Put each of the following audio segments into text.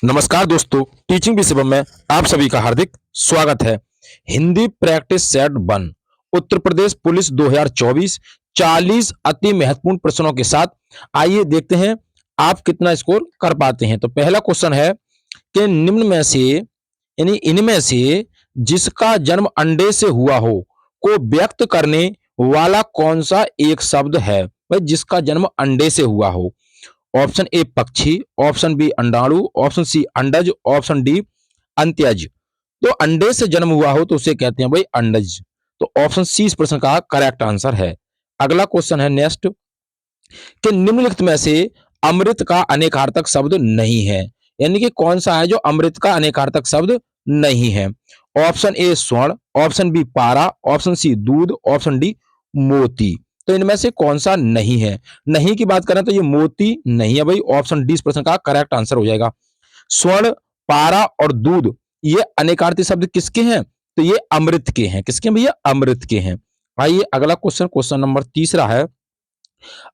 नमस्कार दोस्तों, टीचिंग विषय में आप सभी का हार्दिक स्वागत है। Hindi practice set 1 Uttar Pradesh police 2024 40 अति महत्वपूर्ण प्रश्नों के साथ आइए देखते हैं आप कितना स्कोर कर पाते हैं। तो पहला क्वेश्चन है कि निम्न में से यानी इनमें से जिसका जन्म अंडे से हुआ हो को व्यक्त करने वाला कौन सा एक शब्द है। भाई जिसका जन्म अंडे से हुआ हो। ऑप्शन ए पक्षी, ऑप्शन बी अंडाणु, ऑप्शन सी अंडज, ऑप्शन डी अंत्यज। तो अंडे से जन्म हुआ हो तो उसे कहते हैं भाई अंडज। तो ऑप्शन सी इस प्रश्न का करेक्ट आंसर है। अगला क्वेश्चन है नेक्स्ट कि निम्नलिखित में से अमृत का अनेकार्थक शब्द नहीं है। यानी कि कौन सा है जो अमृत का अनेकार्थक शब्द नहीं है। ऑप्शन ए स्वर्ण, ऑप्शन बी पारा, ऑप्शन सी दूध, ऑप्शन डी मोती। तो इनमें से कौन सा नहीं है। नहीं की बात करें तो ये मोती नहीं है भाई। ऑप्शन डी इस प्रश्न का करेक्ट आंसर हो जाएगा। स्वर्ण, पारा और दूध ये अनेकार्थी शब्द किसके हैं। तो ये अमृत के हैं। किसके भैया? अमृत के हैं। आइए अगला क्वेश्चन, क्वेश्चन नंबर तीसरा है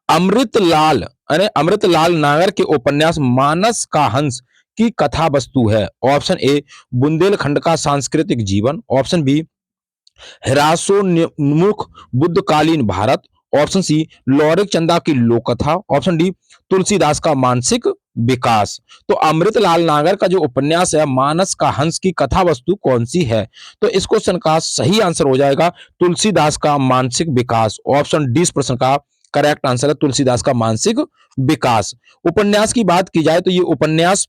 अमृतलाल यानी अमृतलाल नागर के उपन्यास मानस का हंस की कथा वस्तु है। ऑप्शन ए बुंदेलखंड का सांस्कृतिक जीवन, ऑप्शन बी हिरासोन्मुख बुद्धकालीन भारत, ऑप्शन सी लौरिक चंदा की लोक कथा, ऑप्शन डी तुलसीदास का मानसिक विकास। तो अमृतलाल नागर का जो उपन्यास है मानस का हंस की कथा वस्तु कौन सी है। तो इस क्वेश्चन का सही आंसर हो जाएगा तुलसीदास का मानसिक विकास। ऑप्शन डी इस प्रश्न का करेक्ट आंसर है तुलसीदास का मानसिक विकास। उपन्यास की बात की जाए तो ये उपन्यास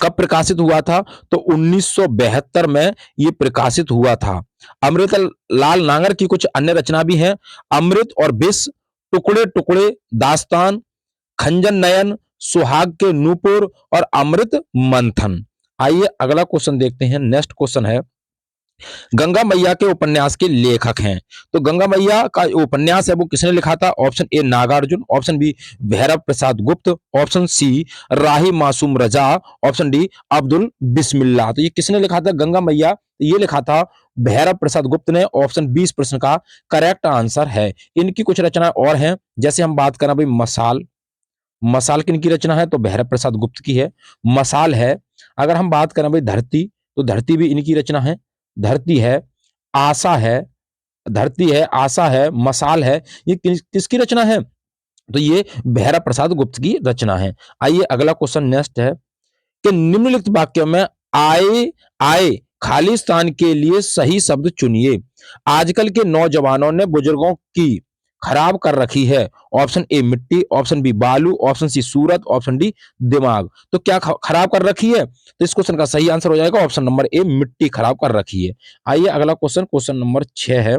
कब प्रकाशित हुआ था। तो 1972 में ये प्रकाशित हुआ था। अमृतलाल नागर की कुछ अन्य रचना भी हैं। अमृत और विष, टुकड़े टुकड़े, दास्तान, खंजन नयन, सुहाग के नूपुर और अमृत मंथन। आइए अगला क्वेश्चन देखते हैं। नेक्स्ट क्वेश्चन है गंगा मैया के उपन्यास के लेखक हैं। तो गंगा मैया का उपन्यास है वो किसने लिखा था। Option A Nagarjun, option B Bhairav Prasad Gupt, option C Rahi Masoom Raza, option D Abdul Bismillah. तो ये किसने लिखा था गंगा मैया। ये लिखा था भैरव प्रसाद गुप्त ने। ऑप्शन बी इस प्रश्न का करेक्ट आंसर है। इनकी कुछ रचना और हैं, जैसे हम बात करें भाई मसाल। मसाल किनकी रचना है। तो भैरव प्रसाद गुप्त की है मसाल है। अगर हम बात करें भाई धरती, तो धरती भी इनकी रचना है। धरती है, आशा है, धरती है, आशा है, मसाल है, ये किसकी रचना है। तो ये भैरव प्रसाद गुप्त की रचना है। आइए अगला क्वेश्चन नेक्स्ट है कि निम्नलिखित वाक्य में आए आए खाली स्थान के लिए सही शब्द चुनिए। आजकल के नौजवानों ने बुजुर्गों की खराब कर रखी है। ऑप्शन ए मिट्टी, ऑप्शन बी बालू, ऑप्शन सी सूरत, ऑप्शन डी दिमाग। तो क्या खराब कर रखी है। तो इस क्वेश्चन का सही आंसर हो जाएगा ऑप्शन नंबर ए मिट्टी खराब कर रखी है। आइए अगला क्वेश्चन, क्वेश्चन नंबर 6 है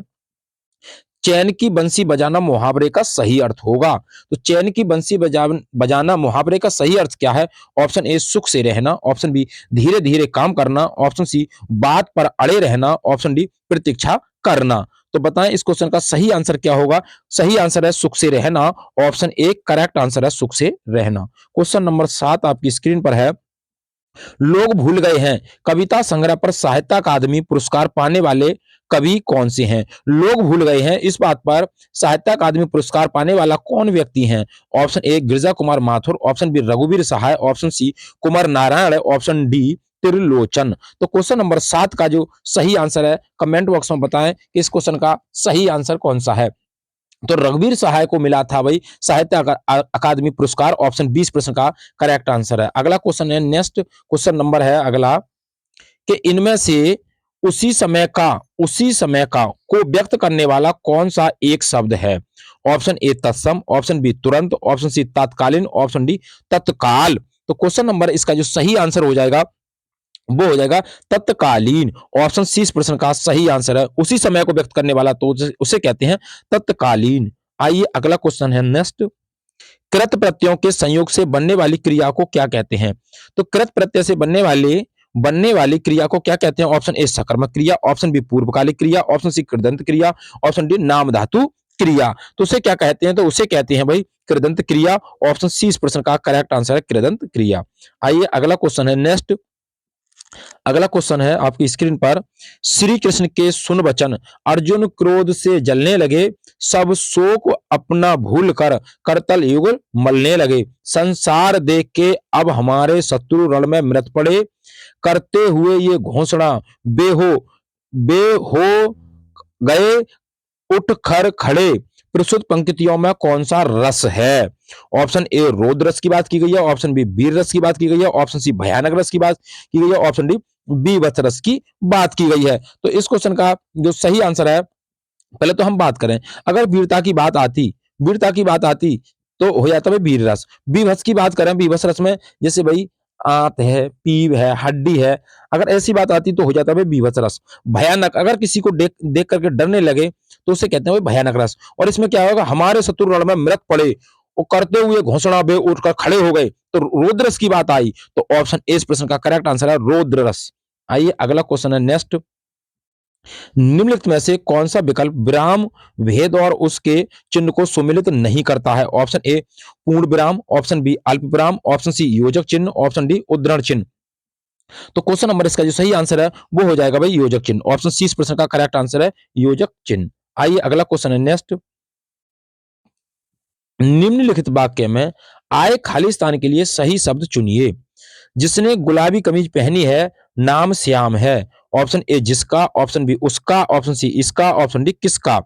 चैन की बंसी बजाना मुहावरे का सही अर्थ होगा। तो चैन की बंसी बजाना मुहावरे का सही अर्थ क्या है। ऑप्शन ए सुख से रहना, ऑप्शन बी धीरे धीरे काम करना, ऑप्शन सी बात पर अड़े रहना, ऑप्शन डी प्रतीक्षा करना। तो बताएं इस क्वेश्चन का सही आंसर क्या होगा। सही आंसर है सुख से रहना। ऑप्शन ए करेक्ट आंसर है सुख से रहना। क्वेश्चन नंबर 7 आपकी स्क्रीन पर है लोग भूल गए हैं कविता संग्रह पर साहित्य अकादमी पुरस्कार पाने वाले कवि कौन से हैं। लोग भूल गए हैं इस बात पर साहित्य अकादमी पुरस्कार पाने वाला कौन व्यक्ति हैं। Option A Girija Kumar Mathur, option B रघुवीर Sahay, option C Kumar Narayan, option D Trilochan. तो क्वेश्चन नंबर 7 का जो सही आंसर है कमेंट बॉक्स में बताएं कि इस क्वेश्चन का सही आंसर कौन सा है। तो रघुवीर सहाय को मिला था भाई साहित्य अकादमी पुरस्कार। ऑप्शन 20 प्रश्न का करेक्ट आंसर है। अगला क्वेश्चन है नेक्स्ट क्वेश्चन नंबर है अगला कि इनमें से उसी समय का को व्यक्त करने वाला कौन सा एक शब्द है। ऑप्शन ए तत्सम, ऑप्शन बी तुरंत, ऑप्शन सी तत्कालीन, ऑप्शन डी तत्काल। तो क्वेश्चन नंबर इसका जो सही आंसर हो जाएगा वो हो जाएगा तत्कालीन। ऑप्शन सी इस प्रश्न का सही आंसर है। उसी समय को व्यक्त करने वाला तो उसे कहते हैं तत्कालीन। आइए अगला क्वेश्चन है नेक्स्ट कृत प्रत्ययों के संयोग से बनने वाली क्रिया को क्या कहते हैं। तो कृत प्रत्यय से बनने वाली क्रिया को क्या कहते हैं। ऑप्शन ए सकर्मक क्रिया, ऑप्शन बी पूर्वकालिक क्रिया, ऑप्शन सी कृदंत क्रिया, ऑप्शन डी नाम धातु क्रिया। तो उसे क्या कहते हैं। तो उसे कहते हैं भाई कृदंत क्रिया। ऑप्शन सी इस प्रश्न का करेक्ट आंसर है कृदंत क्रिया। आइए अगला क्वेश्चन है नेक्स्ट अगला क्वेश्चन है आपकी स्क्रीन पर, श्री कृष्ण के सुन वचन, अर्जुन क्रोध से जलने लगे, सब शोक अपना भूल कर करतल युग मलने लगे, संसार देख के अब हमारे शत्रु रण में मृत पड़े, करते हुए ये घोषणा बेहो बेहो गए, उठ खर खड़े, प्रस्तुत पंक्तियों में कौन सा रस है? ऑप्शन ए रौद्र रस की बात की गई है, ऑप्शन बी वीर रस की बात की गई है, ऑप्शन सी भयानक रस की बात की गई है, ऑप्शन डी बीभत्स रस की बात की गई है। तो इस क्वेश्चन का जो सही आंसर है, पहले तो हम बात करें, अगर वीरता की बात आती तो हो जाता है वीर रस। बीभत्स की बात करें, बीभत्स रस में जैसे भाई आंत है, पीव है, हड्डी है, अगर ऐसी बात आती तो हो जाता है बीभत्स रस। भयानक, अगर किसी को देख देख करके डरने लगे तो उसे कहते हैं भाई भयानक रस। और इसमें क्या होगा, हमारे शत्रु रण में मृत पड़े, वो करते हुए घोषणा बे उठकर खड़े हो गए, तो रौद्र रस की बात आई, तो ऑप्शन ए इस प्रश्न का करेक्ट आंसर है रौद्र रस। आइए अगला क्वेश्चन है नेक्स्ट, निम्नलिखित में से कौन सा विकल्प विराम भेद और उसके चिन्ह को सुमिलित नहीं करता है? ऑप्शन ए पूर्ण विराम, ऑप्शन बी अल्प विराम, ऑप्शन सी योजक चिन्ह, ऑप्शन डी उद्धरण चिन्ह। तो क्वेश्चन नंबर इसका जो सही आंसर है वो हो जाएगा भाई योजक चिन्ह। ऑप्शन सी इस प्रश्न का करेक्ट आंसर है योजक चिन्ह। आइए अगला क्वेश्चन है नेक्स्ट, निम्नलिखित वाक्य में आए खाली स्थान के लिए सही शब्द चुनिए। जिसने गुलाबी कमीज पहनी है नाम श्याम है। ऑप्शन ए जिसका, ऑप्शन बी उसका, ऑप्शन सी इसका, ऑप्शन डी किसका।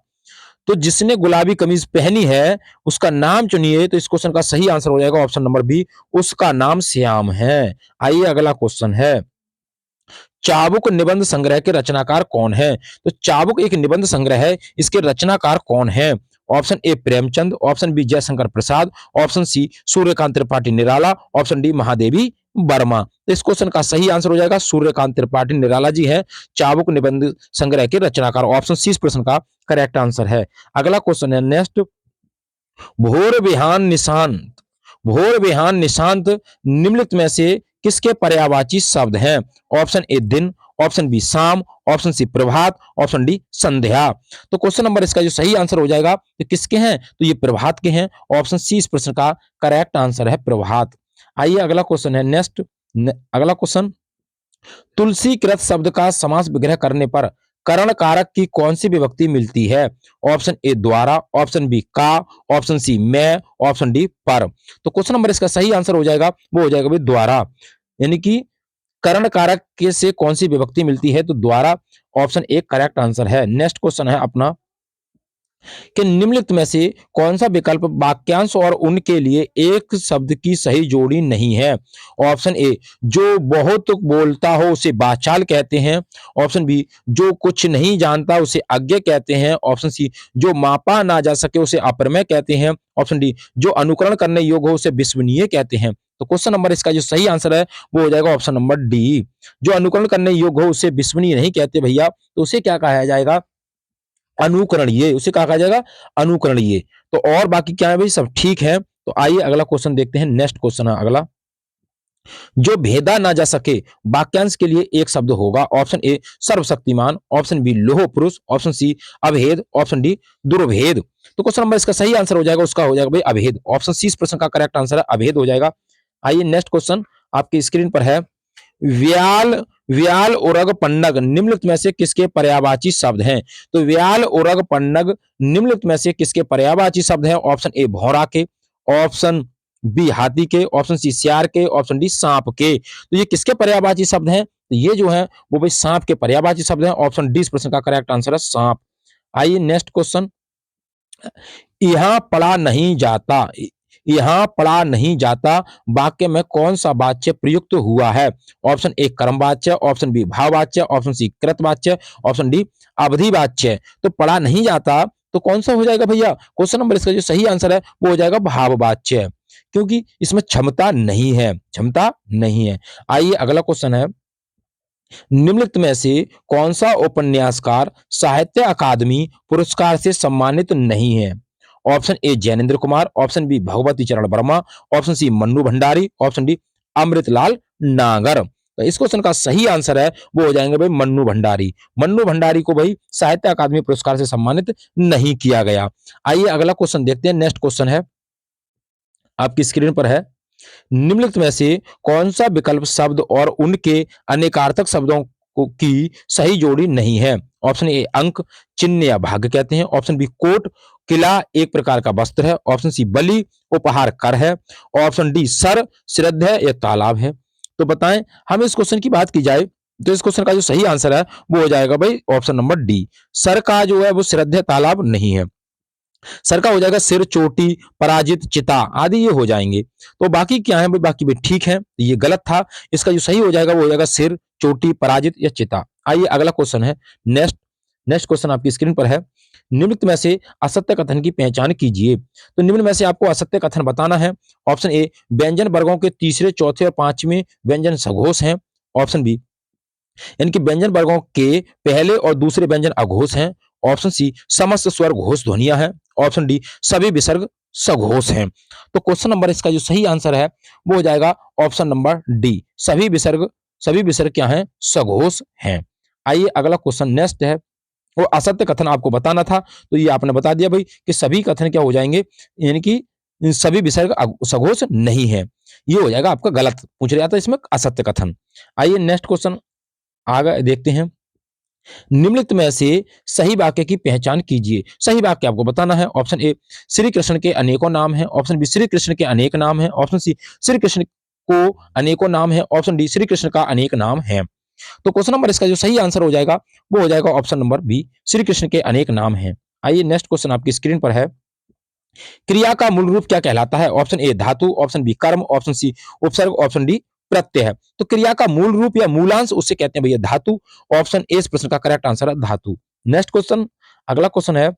तो जिसने गुलाबी कमीज पहनी है उसका नाम चुनिए, तो इस क्वेश्चन का सही आंसर हो जाएगा ऑप्शन नंबर बी, उसका नाम श्याम है। आइए अगला क्वेश्चन है, चाबुक निबंध संग्रह के रचनाकार कौन है? तो चाबुक एक निबंध संग्रह है, इसके रचनाकार कौन है? Option A Premchand, option B Jaishankar Prasad, option C Suryakant Tripathi Nirala, option D Mahadevi Varma. तो इस क्वेश्चन का सही आंसर हो जाएगा सूर्यकांत त्रिपाठी निराला जी है चाबुक निबंध संग्रह के रचनाकार। ऑप्शन सी इस प्रश्न का करेक्ट आंसर है। अगला क्वेश्चन है नेक्स्ट, भोर बिहान निशांत, भोर बिहान निशांत निम्नलिखित में से किसके पर्यायवाची शब्द हैं? ऑप्शन ए दिन, ऑप्शन बी शाम, ऑप्शन सी प्रभात, ऑप्शन डी संध्या। तो क्वेश्चन नंबर इसका जो सही आंसर हो जाएगा तो किसके हैं, तो ये प्रभात के हैं। ऑप्शन सी इस प्रश्न का करेक्ट आंसर है प्रभात। आइए अगला क्वेश्चन है नेक्स्ट, अगला क्वेश्चन, तुलसी कृत शब्द का समास विग्रह करने पर करण कारक की कौन सी विभक्ति मिलती है? ऑप्शन ए द्वारा, ऑप्शन बी का, ऑप्शन सी मैं, ऑप्शन डी पर। तो क्वेश्चन नंबर इसका सही आंसर हो जाएगा वो हो जाएगा भाई द्वारा, यानी कि करण कारक के से कौन सी विभक्ति मिलती है, तो द्वारा। ऑप्शन ए करेक्ट आंसर है। नेक्स्ट क्वेश्चन है अपना कि निम्नलिखित में से कौन सा विकल्प वाक्यांश और उनके लिए एक शब्द की सही जोड़ी नहीं है? ऑप्शन ए जो बहुत बोलता हो उसे बाचाल कहते हैं, ऑप्शन बी जो कुछ नहीं जानता उसे अज्ञ कहते हैं, ऑप्शन सी जो मापा ना जा सके उसे अप्रमेय कहते हैं, ऑप्शन डी जो अनुकरण करने योग्य हो उसे विश्वसनीय कहते हैं। तो क्वेश्चन नंबर इसका जो सही आंसर है वो हो जाएगा ऑप्शन नंबर डी, जो अनुकरण करने योग्य हो उसे विश्वसनीय नहीं कहते भैया, तो उसे क्या कहा जाएगा, अनुकरणीय, उसे कहा कहा जाएगा अनुकरणीय। तो और बाकी क्या है भाई, सब ठीक है। तो आइए अगला क्वेश्चन देखते हैं। नेक्स्ट क्वेश्चन है अगला, जो भेदा ना जा सके वाक्यांश के लिए एक शब्द होगा। ऑप्शन ए सर्वशक्तिमान, ऑप्शन बी लोह पुरुष, ऑप्शन सी अभेद, ऑप्शन डी दुर्भेद। तो क्वेश्चन नंबर इसका सही आंसर हो जाएगा, उसका हो जाएगा भाई अभेद। ऑप्शन सी इस प्रश्न का करेक्ट आंसर है अभेद हो जाएगा। आइए नेक्स्ट क्वेश्चन आपकी स्क्रीन पर है, व्याल व्याल उरग पन्नग निम्नलिखित में से किसके पर्यायवाची शब्द हैं? तो व्याल उरग पन्नग निम्नलिखित में से किसके पर्यायवाची शब्द हैं? ऑप्शन ए भौरा के, ऑप्शन बी हाथी के, ऑप्शन सी सियार के, ऑप्शन डी सांप के। तो ये किसके पर्यायवाची शब्द हैं? तो ये जो है वो भाई सांप के पर्यायवाची शब्द हैं। ऑप्शन डी इस प्रश्न का करेक्ट आंसर है सांप। आइए नेक्स्ट क्वेश्चन, यहां पढ़ा नहीं जाता, यहां पढ़ा नहीं जाता वाक्य में कौन सा वाच्य प्रयुक्त हुआ है? ऑप्शन ए कर्म वाच्य, ऑप्शन बी भाव वाच्य, ऑप्शन सी कृत वाच्य, ऑप्शन डी अवधि वाच्य। तो पढ़ा नहीं जाता तो कौन सा हो जाएगा भैया, क्वेश्चन नंबर इसका जो सही आंसर है वो हो जाएगा भाव वाच्य, क्योंकि इसमें क्षमता नहीं है, क्षमता नहीं है। आइए अगला क्वेश्चन है, निम्नलिखित में से कौन सा उपन्यासकार साहित्य अकादमी पुरस्कार से सम्मानित नहीं है? Option A Jainendra Kumar, option B Bhagwati Charan Verma, option C Mannu Bhandari, option D Amritlal Nagar. तो इस क्वेश्चन का सही आंसर है वो हो जाएंगे भाई मन्नू भंडारी। मन्नू भंडारी को भाई साहित्य अकादमी पुरस्कार से सम्मानित नहीं किया गया। आइए अगला क्वेश्चन देखते हैं। नेक्स्ट क्वेश्चन है आपकी स्क्रीन पर है, निम्नलिखित में से कौन सा विकल्प शब्द और उनके अनेकार्थक शब्दों की सही जोड़ी नहीं है? ऑप्शन ए अंक, चिन्ह या भाग्य कहते हैं। ऑप्शन बी कोट, किला एक प्रकार का वस्त्र है। ऑप्शन सी बलि, उपहार, कर है। ऑप्शन डी सर, श्रद्धा या तालाब है। तो बताएं, हम इस क्वेश्चन की बात की जाए तो इस क्वेश्चन का जो सही आंसर है वो हो जाएगा भाई ऑप्शन नंबर डी। सर का जो है वो श्रद्धा तालाब नहीं है। सर का हो जाएगा सिर, चोटी, पराजित, चिता आदि ये हो जाएंगे। तो बाकी क्या है भाई, बाकी भी ठीक है, ये गलत था। इसका जो सही हो जाएगा वो हो जाएगा सिर, चोटी, पराजित या चिता। आइए अगला क्वेश्चन है। नेक्स्ट नेक्स्ट क्वेश्चन आपकी स्क्रीन पर है। निम्नलिखित में से असत्य कथन की पहचान कीजिए। तो निम्न में से आपको असत्य कथन बताना है। ऑप्शन ए व्यंजन वर्गों के तीसरे, चौथे और पांचवें व्यंजन सघोष हैं। ऑप्शन बी इनके व्यंजन वर्गों के पहले और दूसरे व्यंजन अघोष हैं। ऑप्शन सी समस्त स्वर घोष ध्वनियां हैं। ऑप्शन डी सभी विसर्ग सघोष हैं। तो क्वेश्चन नंबर इसका जो सही आंसर है वो हो जाएगा ऑप्शन नंबर डी, सभी विसर्ग क्या हैं, सघोष हैं। आइए अगला क्वेश्चन नेक्स्ट है। वो असत्य कथन आपको बताना था, तो ये आपने बता दिया भाई कि सभी कथन क्या हो जाएंगे, यानी कि सभी विसर्ग सघोष नहीं है। ये हो जाएगा आपका गलत पूछ रहा था इसमें असत्य कथन। आइए नेक्स्ट क्वेश्चन आगे देखते हैं। निम्नलिखित में से सही वाक्य की पहचान कीजिए। सही वाक्य आपको बताना है। ऑप्शन ए श्री कृष्ण के अनेकों नाम हैं। ऑप्शन बी श्री कृष्ण के अनेक नाम हैं। ऑप्शन सी श्री कृष्ण को अनेकों नाम है। ऑप्शन डी श्री कृष्ण का अनेक नाम है। तो क्वेश्चन नंबर इसका जो सही आंसर हो जाएगा वो हो जाएगा option number B, Shri Krishna के अनेक नाम हैं। आइए नेक्स्ट क्वेश्चन आपकी स्क्रीन पर है। क्रिया का मूल रूप क्या कहलाता है? ऑप्शन ए धातु, ऑप्शन बी कर्म, ऑप्शन सी उपसर्ग, ऑप्शन डी प्रत्यय है। तो क्रिया का मूल रूप या मूलांश उसे कहते हैं भैया धातु। ऑप्शन ए इस प्रश्न का करेक्ट आंसर है धातु। नेक्स्ट क्वेश्चन, अगला क्वेश्चन है।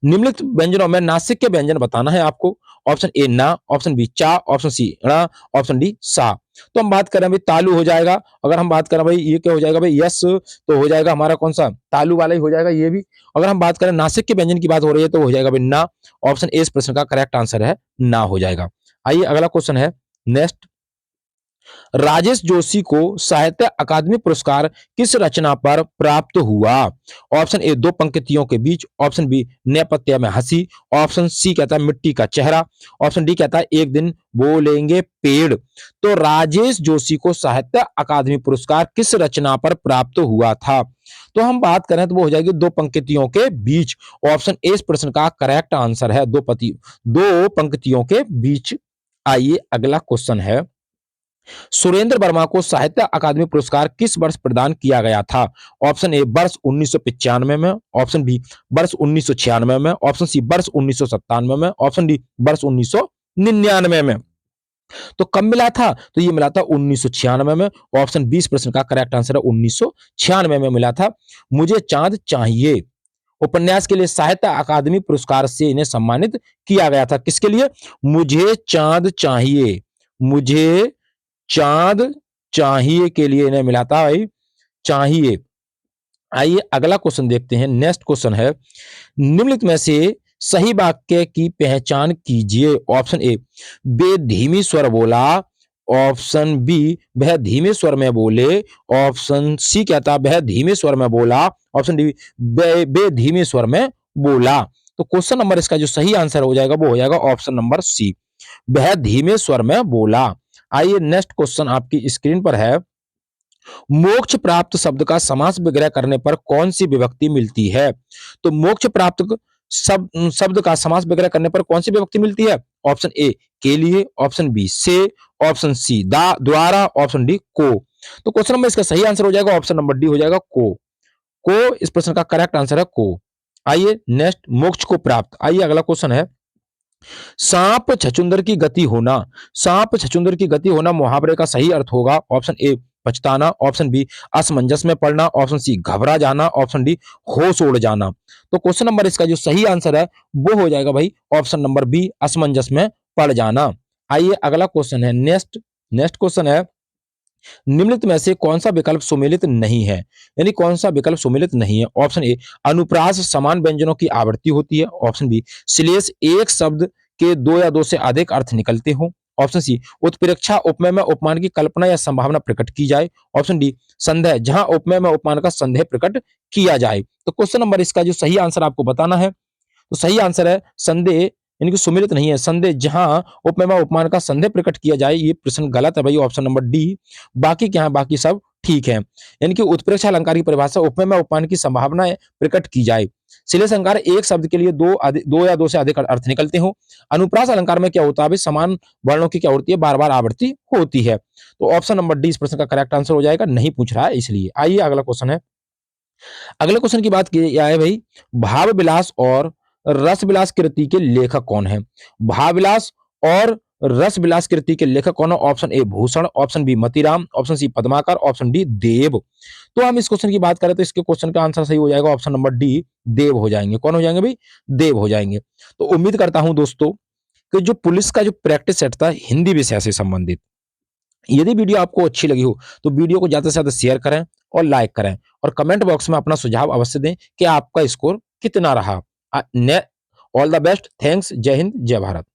निम्नलिखित व्यंजनों में नासिक के व्यंजन बताना है आपको। ऑप्शन ए ना, ऑप्शन बी चा, ऑप्शन सी ण, ऑप्शन डी सा। तो हम बात करें भाई तालु हो जाएगा। अगर हम बात करें भाई ये क्या हो जाएगा भाई यस, तो हो जाएगा हमारा कौन सा तालु वाला ही हो जाएगा ये भी। अगर हम बात करें नासिक के व्यंजन की बात हो रही है तो हो जाएगा भाई ना। ऑप्शन ए इस प्रश्न का करेक्ट आंसर है ना हो जाएगा। आइए अगला क्वेश्चन है नेक्स्ट। राजेश जोशी को साहित्य अकादमी पुरस्कार किस रचना पर प्राप्त हुआ? ऑप्शन ए दो पंक्तियों के बीच। ऑप्शन बी नेपथ्य में हंसी। ऑप्शन सी कहता है मिट्टी का चेहरा। ऑप्शन डी कहता है एक दिन बोलेंगे पेड़। तो राजेश जोशी को साहित्य अकादमी पुरस्कार किस रचना पर प्राप्त हुआ था? तो हम बात करें तो वो हो जाएगी दो पंक्तियों के बीच। ऑप्शन ए इस प्रश्न का करेक्ट आंसर है दो पंक्तियों के बीच। आइए अगला क्वेश्चन है। सुरेंद्र वर्मा को साहित्य अकादमी पुरस्कार किस वर्ष प्रदान किया गया था? ऑप्शन ए वर्ष 1995 में। ऑप्शन बी वर्ष 1996 में। ऑप्शन सी वर्ष 1997 में। ऑप्शन डी वर्ष 1999 में। तो कब मिला था? तो ये मिला था 1996 में। ऑप्शन 20 प्रश्न का करेक्ट आंसर है 1996 में मिला था। मुझे चांद चाहिए उपन्यास के लिए साहित्य अकादमी पुरस्कार से इन्हें सम्मानित किया गया था। किसके लिए? मुझे चांद चाहिए, मुझे चांद चाहिए के लिए इन्हें मिला था भाई चाहिए। आइए अगला क्वेश्चन देखते हैं। नेक्स्ट क्वेश्चन है। निम्नलिखित में से सही वाक्य की पहचान कीजिए। ऑप्शन ए वे धीमी स्वर बोला। ऑप्शन बी वह धीमे स्वर में बोले। ऑप्शन सी कहता वह धीमे स्वर में बोला। ऑप्शन डी वे धीमे स्वर में बोला। तो क्वेश्चन नंबर इसका जो सही आंसर हो जाएगा वो हो जाएगा ऑप्शन नंबर सी, वह धीमे स्वर में बोला। आइए नेक्स्ट क्वेश्चन आपकी स्क्रीन पर है। मोक्ष प्राप्त शब्द का समास विग्रह करने पर कौन सी विभक्ति मिलती है? तो मोक्ष प्राप्त शब्द का समास विग्रह करने पर कौन सी विभक्ति मिलती है? ऑप्शन ए के लिए, ऑप्शन बी से, ऑप्शन सी दा द्वारा, ऑप्शन डी को। तो क्वेश्चन नंबर इसका सही आंसर हो जाएगा ऑप्शन नंबर डी हो जाएगा को इस प्रश्न का करेक्ट आंसर है को। आइए नेक्स्ट मोक्ष को प्राप्त। आइए अगला क्वेश्चन है। सांप छछूंदर की गति होना, सांप छछूंदर की गति होना मुहावरे का सही अर्थ होगा। ऑप्शन ए पछताना, ऑप्शन बी असमंजस में पड़ना, ऑप्शन सी घबरा जाना, ऑप्शन डी होश उड़ जाना। तो क्वेश्चन नंबर इसका जो सही आंसर है वो हो जाएगा भाई ऑप्शन नंबर बी असमंजस में पड़ जाना। आइए अगला क्वेश्चन है। नेक्स्ट क्वेश्चन है। निम्नलिखित में से कौन सा विकल्प सुमेलित नहीं है? यानी कौन सा विकल्प सुमेलित नहीं है? ऑप्शन ए अनुप्रास समान व्यंजनों की आवृत्ति होती है। ऑप्शन बी श्लेष एक शब्द के दो या दो से अधिक अर्थ निकलते हो। ऑप्शन सी उत्प्रेक्षा उपमेय में उपमान की कल्पना या संभावना प्रकट की जाए। ऑप्शन डी संदेह जहां उपमेय में उपमान का संदेह प्रकट किया जाए। तो क्वेश्चन नंबर इसका जो सही आंसर आपको बताना है तो सही आंसर है संदेह यानी कि सुमिलित नहीं है। संदेह, जहां उपमेय उपमान का संदेह प्रकट किया जाए, ये प्रश्न गलत है भाई, ऑप्शन नंबर डी। बाकी क्या है, बाकी सब ठीक है। यानी कि उत्प्रेक्षा अलंकार की परिभाषा, उपमेय उपमान की संभावनाएं प्रकट की जाए। श्लेष अलंकार, एक शब्द के लिए दो या दो से अधिक अर्थ निकलते हो। अनुप्रास अलंकार में क्या होता है, समान वर्णों की क्या होती है, बार बार आवृत्ति होती है। तो ऑप्शन नंबर डी इस प्रश्न का करेक्ट आंसर हो जाएगा, नहीं पूछ रहा है इसलिए। आइए अगला क्वेश्चन है। अगले क्वेश्चन की बात की जाए भाई, भाव विलास और रस विलास कृति के लेखक कौन है? भाव विलास और रस विलास कृति के लेखक कौन है? Option A Bhushan, option B Matiram, option C Padmakar, option D Dev. तो हम इस क्वेश्चन की बात करें तो इसके क्वेश्चन का आंसर सही हो जाएगा ऑप्शन नंबर डी, देव हो जाएंगे। कौन हो जाएंगे भाई? देव हो जाएंगे। तो उम्मीद करता हूं दोस्तों कि जो पुलिस का जो प्रैक्टिस सेट था हिंदी विषय से संबंधित, यदि वीडियो आपको अच्छी लगी हो तो वीडियो को ज्यादा से ज्यादा शेयर करें और लाइक करें, और कमेंट बॉक्स में अपना सुझाव अवश्य दें कि आपका स्कोर कितना रहा। ऑल द बेस्ट, थैंक्स, जय हिंद, जय भारत।